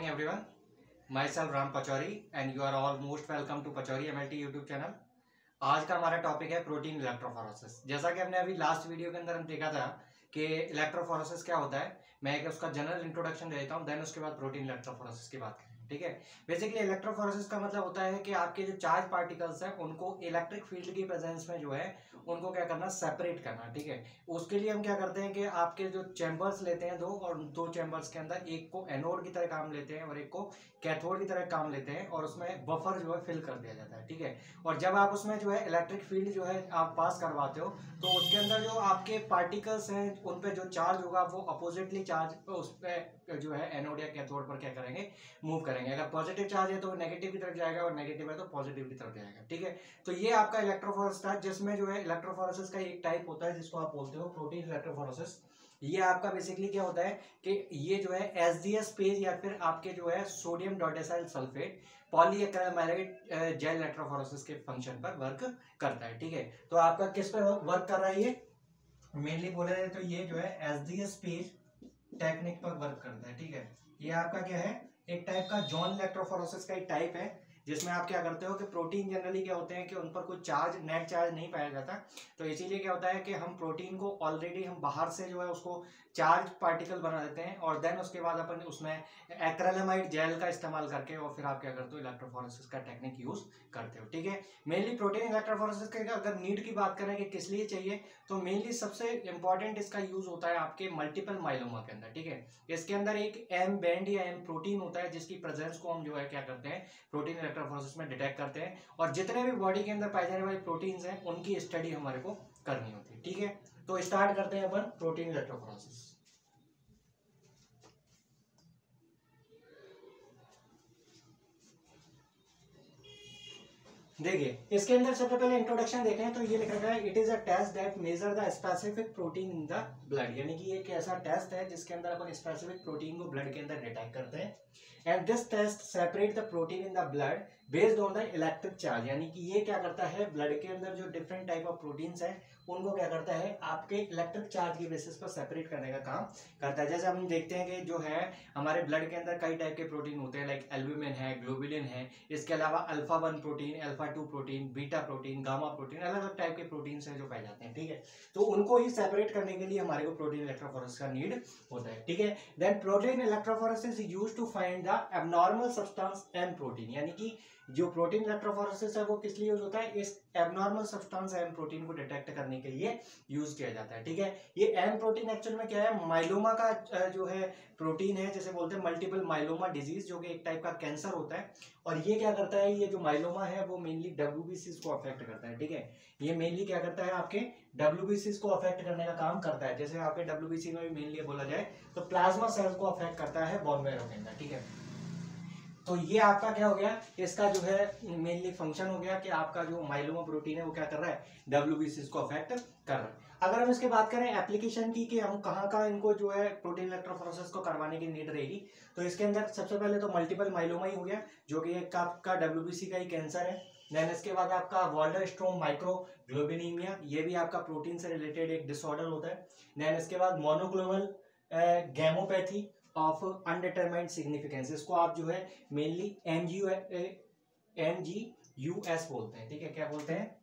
Everyone, myself Ram Pachori and you are all most welcome to Pachori MLT YouTube channel। आज का हमारा topic है protein electrophoresis. जैसा कि हमने अभी लास्ट वीडियो के अंदर हम देखा था कि इलेक्ट्रोफोरेसिस क्या होता है, मैं एक उसका जनरल इंट्रोडक्शन दे देता हूँ, देन उसके बाद प्रोटीन इलेक्ट्रोफोरेसिस की बात करेंगे। ठीक है, बेसिकली इलेक्ट्रोफोरेसिस का मतलब होता है कि आपके जो चार्ज पार्टिकल्स हैं उनको इलेक्ट्रिक फील्ड की प्रेजेंस में जो है उनको क्या करना, सेपरेट करना। ठीक है, उसके लिए हम क्या करते हैं कि आपके जो चैम्बर्स लेते हैं दो, और दो चैम्बर्स के अंदर एक को एनोड की तरह काम लेते हैं और एक को कैथोड की तरह काम लेते हैं, और उसमें बफर जो है फिल कर दिया जाता है। ठीक है, और जब आप उसमें जो है इलेक्ट्रिक फील्ड जो है आप पास करवाते हो तो उसके अंदर जो आपके पार्टिकल्स हैं उन पे जो चार्ज होगा वो अपोजिटली चार्ज उस पर जो है एनोड या कैथोड पर क्या करेंगे, मूव करेंगे। अगर पॉजिटिव चार्ज है तो नेगेटिव की तरफ जाएगा और नेगेटिव है तो पॉजिटिव की तरफ जाएगा। ठीक है, तो ये आपका इलेक्ट्रोफोरेसिस था, जिसमें जो है इलेक्ट्रोफोरेसिस का एक टाइप होता है जिसको आप बोलते हो प्रोटीन इलेक्ट्रोफोरेसिस। ये आपका बेसिकली क्या होता है कि ये जो है एसडीएस पेज या फिर आपके जो है sodium dodecyl sulphate polyacrylamide gel electrophoresis के फंक्शन पर वर्क करता है। ठीक है, तो आपका किस पर वर्क कर रहा है, ये मेनली बोला जाए तो ये जो है एसडीएस पेज टेक्निक पर वर्क करता है। ठीक है, ये आपका क्या है, एक टाइप का जॉन इलेक्ट्रोफोरेसिस का एक टाइप है जिसमें आप क्या करते हो कि प्रोटीन जनरली क्या होते हैं कि उन पर कोई चार्ज, नेट चार्ज नहीं पाया जाता, तो इसीलिए क्या होता है कि हम प्रोटीन को ऑलरेडी हम बाहर से जो है उसको चार्ज पार्टिकल बना देते हैं और देन उसके बाद अपन उसमें एक्रेलामाइड जेल का इस्तेमाल करके और फिर आप क्या करते हो, इलेक्ट्रोफोरेसिस का टेक्निक यूज करते हो। ठीक है, मेनली प्रोटीन इलेक्ट्रोफोरेसिस के अगर नीड की बात करें कि किस लिए चाहिए, तो मेनली सबसे इंपॉर्टेंट इसका यूज होता है आपके मल्टीपल माइलोमा के अंदर। ठीक है, इसके अंदर एक एम बैंड या एम प्रोटीन होता है जिसकी प्रेजेंस को हम जो है क्या करते हैं, प्रोटीन इलेक्ट्रोफोरेसिस में डिटेक्ट करते हैं, और जितने भी बॉडी के अंदर पाए जाने वाले प्रोटीन्स हैं उनकी स्टडी हमारे को करनी होती है। ठीक है, तो स्टार्ट करते हैं अपन प्रोटीन इलेक्ट्रोफोरेसिस। देखिए, इसके अंदर सबसे पहले इंट्रोडक्शन देखें तो ये लिखा गया है, it is a test that measure the specific protein in the blood, यानी कि एक ऐसा टेस्ट है जिसके अंदर अपन स्पेसिफिक प्रोटीन को ब्लड के अंदर डिटेक्ट करते हैं। And this test separate the protein in the blood based on the electric charge, यानी कि ये क्या करता है, ब्लड के अंदर जो डिफरेंट टाइप ऑफ प्रोटीन्स हैं उनको क्या करता है, आपके इलेक्ट्रिक चार्ज की बेसिस पर सेपरेट करने का काम करता है। जैसे हम देखते हैं कि जो है हमारे ब्लड के अंदर कई टाइप के प्रोटीन होते हैं, लाइक एल्ब्यूमिन है, ग्लोबुलिन है, इसके अलावा alpha 1 protein, alpha 2 protein, beta protein, gamma protein, अलग अलग टाइप के प्रोटीन्स हैं जो पाए जाते हैं। ठीक है, तो उनको ही सेपरेट करने के लिए हमारे को प्रोटीन इलेक्ट्रोफोरेसिस का नीड होता है। ठीक है, then protein electrophoresis is used to find the abnormal substance M protein, यानी कि जो प्रोटीन इलेक्ट्रोफोरेसिस है वो किस लिए यूज होता है, इस एबनॉर्मल सब्सटेंस एम प्रोटीन को डिटेक्ट करने के लिए यूज किया जाता है। ठीक है, ये एम प्रोटीन एक्चुअल में क्या है, माइलोमा का जो है प्रोटीन है, जैसे बोलते हैं मल्टीपल माइलोमा डिजीज, जो कि एक टाइप का कैंसर होता है, और ये क्या करता है, ये जो माइलोमा है वो मेनली डब्ल्यूबीसीज को अफेक्ट करता है। ठीक है, ये मेनली क्या करता है, आपके डब्ल्यूबीसीज को अफेक्ट करने का काम करता है। जैसे आपके डब्ल्यूबीसी में भी मेनली बोला जाए तो प्लाज्मा सेल्स को अफेक्ट करता है बोन मैरो के अंदर। ठीक है, तो ये आपका क्या हो गया, इसका जो है मेनली फंक्शन हो गया कि आपका जो माइलोमा प्रोटीन है वो क्या कर रहा है, डब्ल्यूबीसीज को अफेक्ट कर रहा है। अगर हम इसके बात करें एप्लीकेशन की कि हम कहाँ कहाँ इनको जो है प्रोटीन इलेक्ट्रोफोरेसिस को करवाने की नीड रहेगी, तो इसके अंदर सबसे पहले तो मल्टीपल माइलोमा ही हो गया, जो कि एक आपका डब्ल्यूबीसी का ही कैंसर है। देन इसके बाद आपका वॉल्डरस्ट्रोम माइक्रो ग्लोबिनीमिया, ये भी आपका प्रोटीन से रिलेटेड एक डिसऑर्डर होता है। देन इसके बाद मोनोग्लोबल गैमोपैथी ऑफ अनडिटरमाइंड सिग्निफिकेंस, इसको आप जो है मेनली MGUS बोलते हैं। ठीक है, क्या बोलते हैं,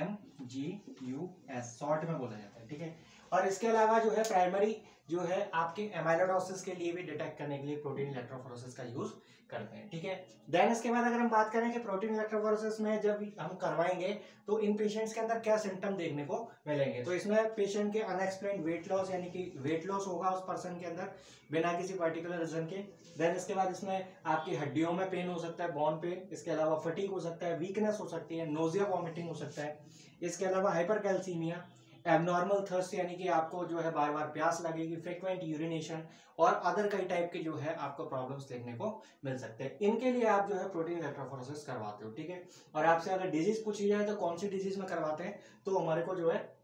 MGUS शॉर्ट में बोला जाता है। ठीक है, और इसके अलावा जो है प्राइमरी जो है आपके एमाइलोइडोसिस के लिए भी डिटेक्ट करने के लिए प्रोटीन इलेक्ट्रोफोरेसिस का यूज करते हैं। ठीक है, देन इसके बाद अगर हम बात करें कि प्रोटीन इलेक्ट्रोफोरेसिस में जब हम करवाएंगे तो इन पेशेंट्स के अंदर क्या सिम्टम देखने को मिलेंगे, तो इसमें पेशेंट के अनएक्सप्लेन्ड वेट लॉस, यानी कि वेट लॉस होगा उस पर्सन के अंदर बिना किसी पर्टिकुलर रीजन के। देन इसके बाद इसमें आपकी हड्डियों में पेन हो सकता है, बोन पेन, इसके अलावा फटीग हो सकता है, वीकनेस हो सकती है, नोजिया वॉमिटिंग हो सकता है, इसके अलावा हाइपरकैल्सीमिया, एबनॉर्मल थर्स्ट, यानी कि आपको जो है बार बार प्यास लगेगी, फ्रीक्वेंट यूरिनेशन, और अदर कई टाइप के जो है आपको प्रॉब्लम्स देखने को मिल सकते हैं। इनके लिए आप जो है प्रोटीन इलेक्ट्रोफोरेसिस करवाते हो। ठीक है, और आपसे अगर डिजीज पूछी जाए तो कौन सी डिजीज में करवाते हैं, तो हमारे को जो है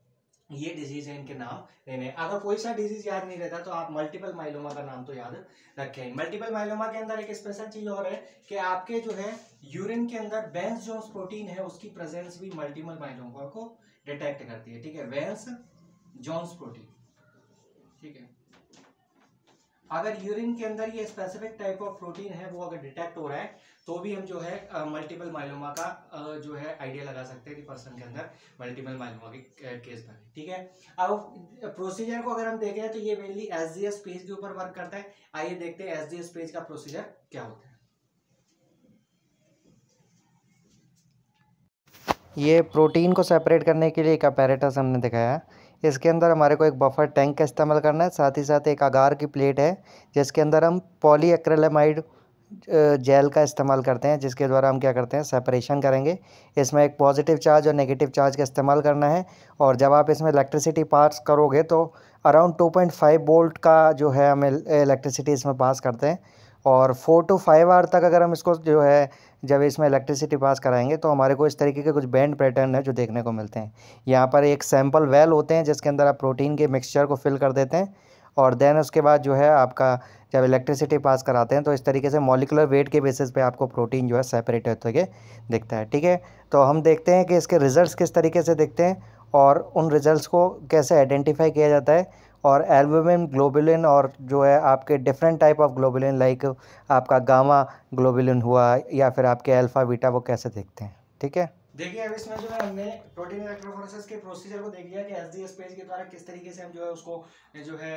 ये डिजीज है इनके नाम लेने। अगर कोई सा डिजीज याद नहीं रहता तो आप मल्टीपल माइलोमा का नाम तो याद रखें। मल्टीपल माइलोमा के अंदर एक स्पेशल चीज और है कि आपके जो है यूरिन के अंदर वेंस जोन्स प्रोटीन है उसकी प्रेजेंस भी मल्टीपल माइलोमा को डिटेक्ट करती है। ठीक है, वेंस जोन्स प्रोटीन। ठीक है, अगर यूरिन के अंदर ये स्पेसिफिक टाइप ऑफ प्रोटीन है वो अगर डिटेक्ट हो रहा है तो भी हम जो है मल्टीपल माइलोमा का जो है आइडिया लगा सकते हैं कि पर्सन के अंदर मल्टीपल माइलोमा के केस बने। ठीक है, अब प्रोसीजर को अगर हम देखें तो ये मेनली एसडीएस पेज के ऊपर वर्क करता है। आइए देखते हैं एसडीएस पेज का प्रोसीजर क्या होता है। ये प्रोटीन को सेपरेट करने के लिए एक अपैरेटस हमने दिखाया। इसके अंदर हमारे को एक बफर टैंक का इस्तेमाल करना है, साथ ही साथ एक अगार की प्लेट है जिसके अंदर हम पॉलीएक्रिलेमाइड जेल का इस्तेमाल करते हैं, जिसके द्वारा हम क्या करते हैं, सेपरेशन करेंगे। इसमें एक पॉजिटिव चार्ज और नेगेटिव चार्ज का इस्तेमाल करना है, और जब आप इसमें इलेक्ट्रिसिटी पास करोगे तो अराउंड 2.5 वोल्ट का जो है हम इलेक्ट्रिसिटी इसमें पास करते हैं। और 4 to 5 आवर तक अगर हम इसको जो है जब इसमें इलेक्ट्रिसिटी पास कराएंगे तो हमारे को इस तरीके के कुछ बैंड पैटर्न है जो देखने को मिलते हैं। यहाँ पर एक सैंपल वेल होते हैं जिसके अंदर आप प्रोटीन के मिक्सचर को फिल कर देते हैं, और देन उसके बाद जो है आपका जब इलेक्ट्रिसिटी पास कराते हैं तो इस तरीके से मॉलिकुलर वेट के बेसिस पे आपको प्रोटीन जो है सेपरेट होते हुए दिखता है। ठीक है, तो हम देखते हैं कि इसके रिजल्ट्स किस तरीके से दिखते हैं और उन रिजल्ट्स को कैसे आइडेंटिफाई किया जाता है। और एल्बुमिन, ग्लोबुलिन और जो है आपके different type of globulin like आपका गामा ग्लोबुलिन हुआ या फिर आपके अल्फ़ा बीटा, वो कैसे दिखते हैं। ठीक है, देखिए अब इसमें जो है हमने प्रोटीन इलेक्ट्रोफोरेसिस के प्रोसीजर को देख लिया कि एसडीएस पेज के द्वारा किस तरीके से हम जो है उसको जो है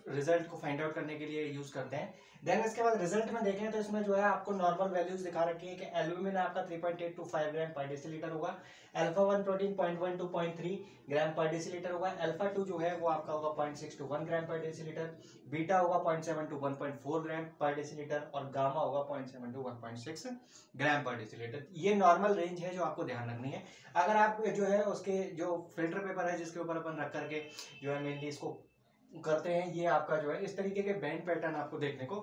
रिजल्ट को फाइंड आउट करने के लिए यूज करते हैं। देन इसके बाद रिजल्ट में देखें तो इसमें जो है आपको नॉर्मल वैल्यूज दिखा रखी है कि एल्बुमिन आपका 3.8 to 5 ग्राम पर डेसीलीटर होगा, अल्फा 1 प्रोटीन 0.1 to 0.3 ग्राम पर डेसीलीटर होगा, अल्फा 2 जो है वो आपका होगा 0.6 to 1 ग्राम पर डेसीलीटर, बीटा होगा 0.7 to 1.4 ग्राम पर डेसीलीटर और गामा होगा 0.7 to 1.6 ग्राम पर डेसीलीटर। ये नॉर्मल रेंज है जो आपको ध्यान रखनी है। अगर आप जो है उसके जो फिल्टर पेपर है जिसके ऊपर अपन रख करके जो है मेनली इसको करते हैं, ये आपका जो है इस तरीके के बैंड पैटर्न आपको देखने को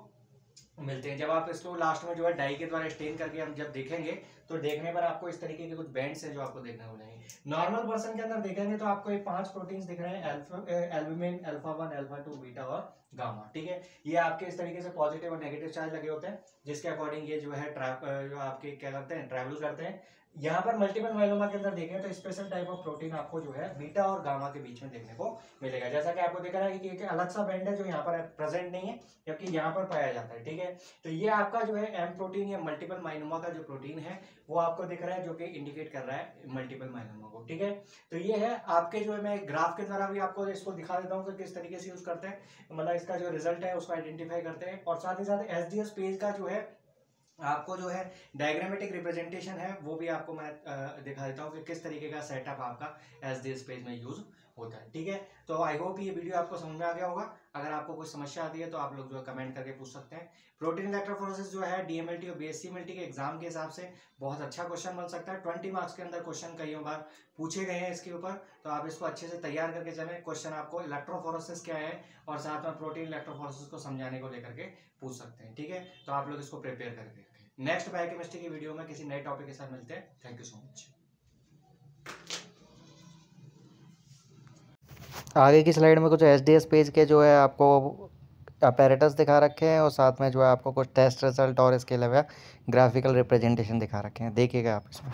मिलते हैं। जब आप इसको लास्ट में जो है डाई के द्वारा स्टेन करके हम जब देखेंगे तो देखने पर आपको इस तरीके के कुछ बैंड्स हैं जो आपको देखने को मिलेंगे। नॉर्मल पर्सन के अंदर देखेंगे तो आपको ये 5 प्रोटीन्स दिख रहे हैं, एल्बुमिन, अल्फा 1, अल्फा 2, बीटा और गामा। ठीक है, ये आपके इस तरीके से पॉजिटिव और नेगेटिव चार्ज लगे होते हैं जिसके अकॉर्डिंग ये जो है जो आपके क्या करते हैं, ट्रैवल करते हैं। यहाँ पर मल्टीपल माइलोमा के अंदर देखें तो स्पेशल टाइप ऑफ प्रोटीन आपको जो है बीटा और गामा के बीच में देखने को मिलेगा। जैसा कि आपको दिख रहा है कि एक अलग सा बैंड है जो यहाँ पर प्रेजेंट नहीं है जबकि यहाँ पर पाया जाता है। ठीक है, तो ये आपका जो है एम प्रोटीन या मल्टीपल माइलोमा का जो प्रोटीन है वो आपको दिख रहा है जो कि इंडिकेट कर रहा है मल्टीपल माइलोमा को। ठीक है, तो ये है आपके जो है मैं ग्राफ के द्वारा भी आपको इसको दिखा देता हूँ कि किस तरीके से यूज करते हैं, मतलब इसका जो रिजल्ट है उसको आइडेंटिफाई करते हैं। और साथ ही साथ एसडीएस पेज का जो है आपको जो है डायग्रामेटिक रिप्रेजेंटेशन है वो भी आपको मैं दिखा देता हूँ कि किस तरीके का सेटअप आपका एसडीएस पेज में यूज होता है। ठीक है, तो आई होप ये वीडियो आपको समझ में आ गया होगा। अगर आपको कोई समस्या आती है तो आप लोग जो है कमेंट करके पूछ सकते हैं। प्रोटीन इलेक्ट्रोफोरेसिस जो है डीएमएलटी और बीएससीएमएलटी के एग्जाम के हिसाब से बहुत अच्छा क्वेश्चन बन सकता है। 20 मार्क्स के अंदर क्वेश्चन कई बार पूछे गए हैं इसके ऊपर, तो आप इसको अच्छे से तैयार करके चलें। क्वेश्चन आपको इलेक्ट्रोफोरेसिस क्या है और साथ में प्रोटीन इलेक्ट्रोफोरेसिस को समझाने को लेकर के पूछ सकते हैं। ठीक है, तो आप लोग इसको प्रिपेयर करके रखें। नेक्स्ट बायोकेमिस्ट्री की वीडियो में किसी नए टॉपिक के साथ मिलते हैं। Thank you so much. आगे की स्लाइड में कुछ एसडीएस पेज के जो है आपको अपैरेटस दिखा रखे हैं, और साथ में जो है आपको कुछ टेस्ट रिजल्ट और इसके अलावा ग्राफिकल रिप्रेजेंटेशन दिखा रखे हैं। देखिएगा आप इसमें।